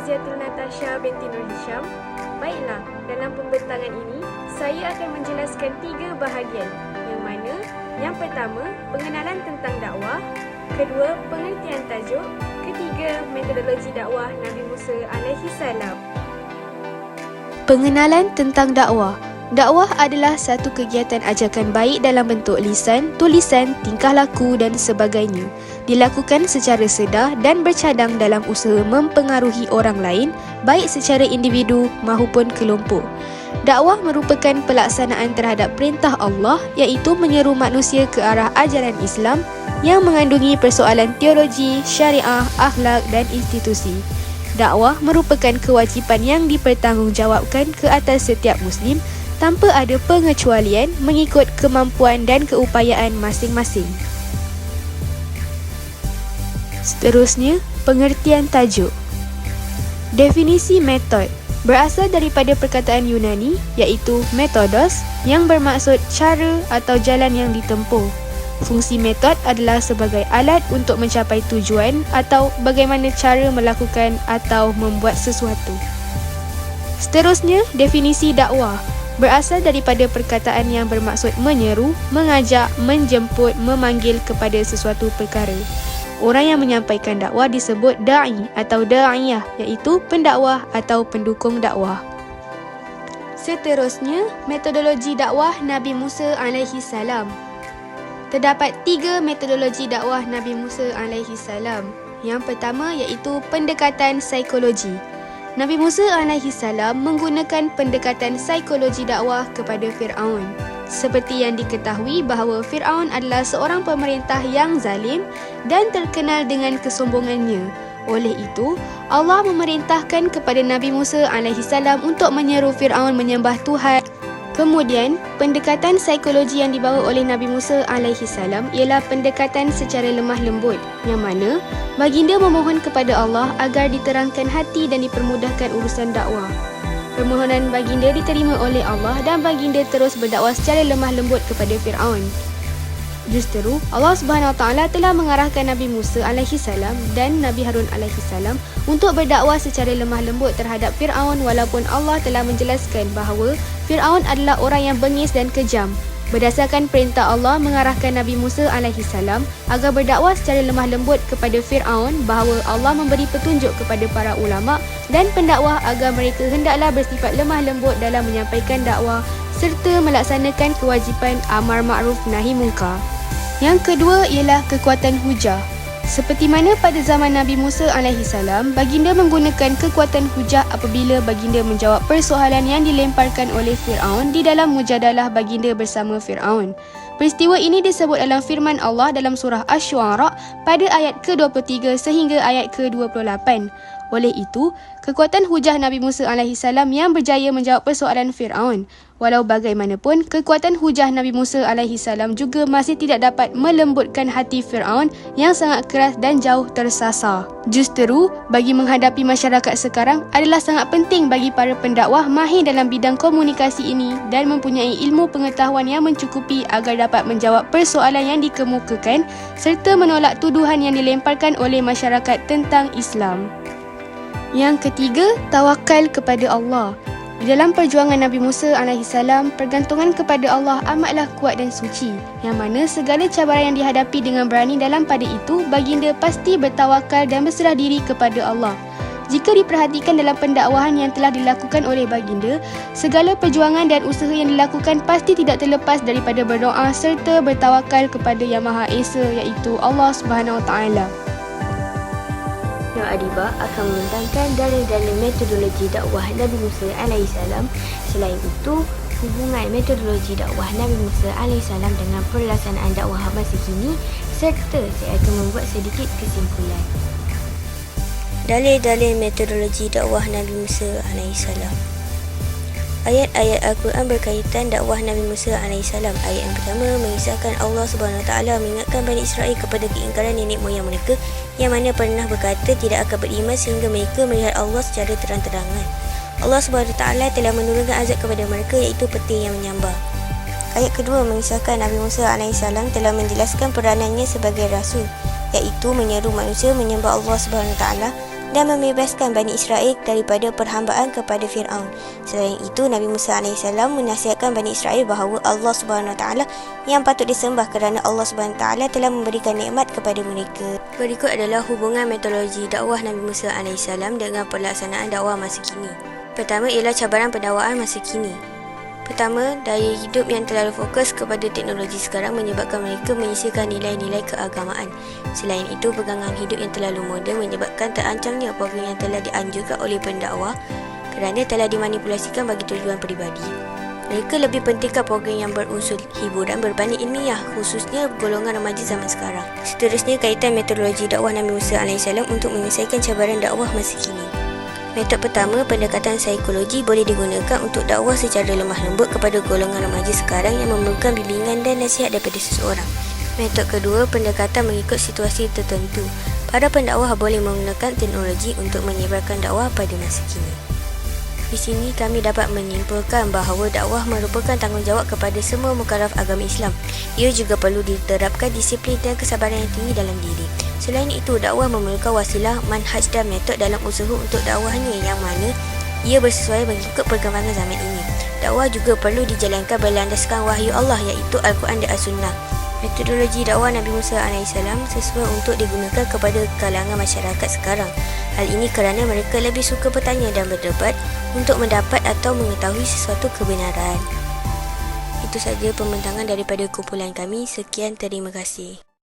Faziatul Natasha binti Nur Hisham. Baiklah, dalam pembentangan ini, saya akan menjelaskan 3 bahagian, yang mana yang pertama, pengenalan tentang dakwah, kedua, pengertian tajuk, ketiga, metodologi dakwah Nabi Musa alaihi salam. Pengenalan tentang dakwah. Dakwah adalah satu kegiatan ajakan baik dalam bentuk lisan, tulisan, tingkah laku dan sebagainya. Dilakukan secara sedar dan bercadang dalam usaha mempengaruhi orang lain, baik secara individu maupun kelompok. Dakwah merupakan pelaksanaan terhadap perintah Allah, iaitu menyeru manusia ke arah ajaran Islam yang mengandungi persoalan teologi, syariah, akhlak dan institusi. Dakwah merupakan kewajipan yang dipertanggungjawabkan ke atas setiap Muslim tanpa ada pengecualian mengikut kemampuan dan keupayaan masing-masing. Seterusnya, pengertian tajuk. Definisi metod berasal daripada perkataan Yunani iaitu methodos yang bermaksud cara atau jalan yang ditempuh. Fungsi metod adalah sebagai alat untuk mencapai tujuan atau bagaimana cara melakukan atau membuat sesuatu. Seterusnya, definisi dakwah berasal daripada perkataan yang bermaksud menyeru, mengajak, menjemput, memanggil kepada sesuatu perkara. Orang yang menyampaikan dakwah disebut da'i atau da'iyah, iaitu pendakwah atau pendukung dakwah. Seterusnya, metodologi dakwah Nabi Musa alaihi salam. Terdapat 3 metodologi dakwah Nabi Musa alaihi salam. Yang pertama iaitu pendekatan psikologi. Nabi Musa alaihi salam menggunakan pendekatan psikologi dakwah kepada Fir'aun. Seperti yang diketahui bahawa Fir'aun adalah seorang pemerintah yang zalim dan terkenal dengan kesombongannya. Oleh itu, Allah memerintahkan kepada Nabi Musa alaihi salam untuk menyeru Fir'aun menyembah Tuhan. Kemudian, pendekatan psikologi yang dibawa oleh Nabi Musa alaihi salam ialah pendekatan secara lemah lembut, yang mana baginda memohon kepada Allah agar diterangkan hati dan dipermudahkan urusan dakwah. Permohonan baginda diterima oleh Allah dan baginda terus berdakwah secara lemah lembut kepada Fir'aun. Justeru, Allah SWT telah mengarahkan Nabi Musa alaihi salam dan Nabi Harun alaihi salam untuk berdakwah secara lemah lembut terhadap Fir'aun, walaupun Allah telah menjelaskan bahawa Fir'aun adalah orang yang bengis dan kejam. Berdasarkan perintah Allah mengarahkan Nabi Musa alaihi salam agar berdakwah secara lemah lembut kepada Fir'aun, bahawa Allah memberi petunjuk kepada para ulama dan pendakwah agar mereka hendaklah bersifat lemah lembut dalam menyampaikan dakwah serta melaksanakan kewajipan amar ma'ruf nahi munkar. Yang kedua ialah kekuatan hujah. Seperti mana pada zaman Nabi Musa alaihi salam, baginda menggunakan kekuatan hujah apabila baginda menjawab persoalan yang dilemparkan oleh Fir'aun di dalam mujadalah baginda bersama Fir'aun. Peristiwa ini disebut dalam firman Allah dalam surah Asy-Syu'ara pada ayat ke-23 sehingga ayat ke-28. Oleh itu, kekuatan hujah Nabi Musa alaihi salam yang berjaya menjawab persoalan Fir'aun. Walau bagaimanapun, kekuatan hujah Nabi Musa alaihi salam juga masih tidak dapat melembutkan hati Fir'aun yang sangat keras dan jauh tersasar. Justeru, bagi menghadapi masyarakat sekarang adalah sangat penting bagi para pendakwah mahir dalam bidang komunikasi ini dan mempunyai ilmu pengetahuan yang mencukupi agar dapat menjawab persoalan yang dikemukakan serta menolak tuduhan yang dilemparkan oleh masyarakat tentang Islam. Yang ketiga, tawakal kepada Allah. Di dalam perjuangan Nabi Musa AS, pergantungan kepada Allah amatlah kuat dan suci, yang mana segala cabaran yang dihadapi dengan berani dalam pada itu, baginda pasti bertawakal dan berserah diri kepada Allah. Jika diperhatikan dalam pendakwahan yang telah dilakukan oleh baginda, segala perjuangan dan usaha yang dilakukan pasti tidak terlepas daripada berdoa serta bertawakal kepada Yang Maha Esa, iaitu Allah SWT. Adiba akan membentangkan dalil-dalil metodologi dakwah Nabi Musa AS. Selain itu, hubungan metodologi dakwah Nabi Musa AS dengan pelaksanaan dakwah masa kini, serta saya akan membuat sedikit kesimpulan. Dalil-dalil metodologi dakwah Nabi Musa AS. Ayat-ayat Al-Quran berkaitan dakwah Nabi Musa AS. Ayat yang pertama mengisahkan Allah SWT mengingatkan Bani Israel kepada keingkaran nenek moyang mereka yang mana pernah berkata tidak akan beriman sehingga mereka melihat Allah secara terang-terangan. Allah SWT telah menurunkan azab kepada mereka, iaitu petir yang menyambar. Ayat kedua mengisahkan Nabi Musa AS telah menjelaskan peranannya sebagai rasul, iaitu menyeru manusia menyembah Allah SWT dan membebaskan Bani Israel daripada perhambaan kepada Fir'aun. Selain itu, Nabi Musa AS menasihatkan Bani Israel bahawa Allah SWT yang patut disembah kerana Allah SWT telah memberikan nikmat kepada mereka. Berikut adalah hubungan metodologi dakwah Nabi Musa AS dengan pelaksanaan dakwah masa kini. Pertama ialah cabaran pendakwaan masa kini. Pertama, daya hidup yang terlalu fokus kepada teknologi sekarang menyebabkan mereka menyisihkan nilai-nilai keagamaan. Selain itu, pegangan hidup yang terlalu moden menyebabkan terancamnya program yang telah dianjurkan oleh pendakwah kerana telah dimanipulasikan bagi tujuan peribadi. Mereka lebih pentingkan program yang berunsur hiburan berbanding ilmiah, khususnya golongan remaja zaman sekarang. Seterusnya, kaitan metodologi dakwah Nabi Musa AS untuk menyelesaikan cabaran dakwah masa kini. Metod pertama, pendekatan psikologi boleh digunakan untuk dakwah secara lemah lembut kepada golongan remaja sekarang yang memerlukan bimbingan dan nasihat daripada seseorang. Metod kedua, pendekatan mengikut situasi tertentu. Para pendakwah boleh menggunakan teknologi untuk menyebarkan dakwah pada masa kini. Di sini kami dapat menyimpulkan bahawa dakwah merupakan tanggungjawab kepada semua mukallaf agama Islam. Ia juga perlu diterapkan disiplin dan kesabaran yang tinggi dalam diri. Selain itu, dakwah memerlukan wasilah, manhaj dan metod dalam usaha untuk dakwahnya yang mana ia bersesuaian mengikut perkembangan zaman ini. Dakwah juga perlu dijalankan berlandaskan wahyu Allah iaitu Al-Quran dan As-Sunnah. Metodologi dakwah Nabi Musa AS sesuai untuk digunakan kepada kalangan masyarakat sekarang. Hal ini kerana mereka lebih suka bertanya dan berdebat untuk mendapat atau mengetahui sesuatu kebenaran. Itu saja pembentangan daripada kumpulan kami. Sekian, terima kasih.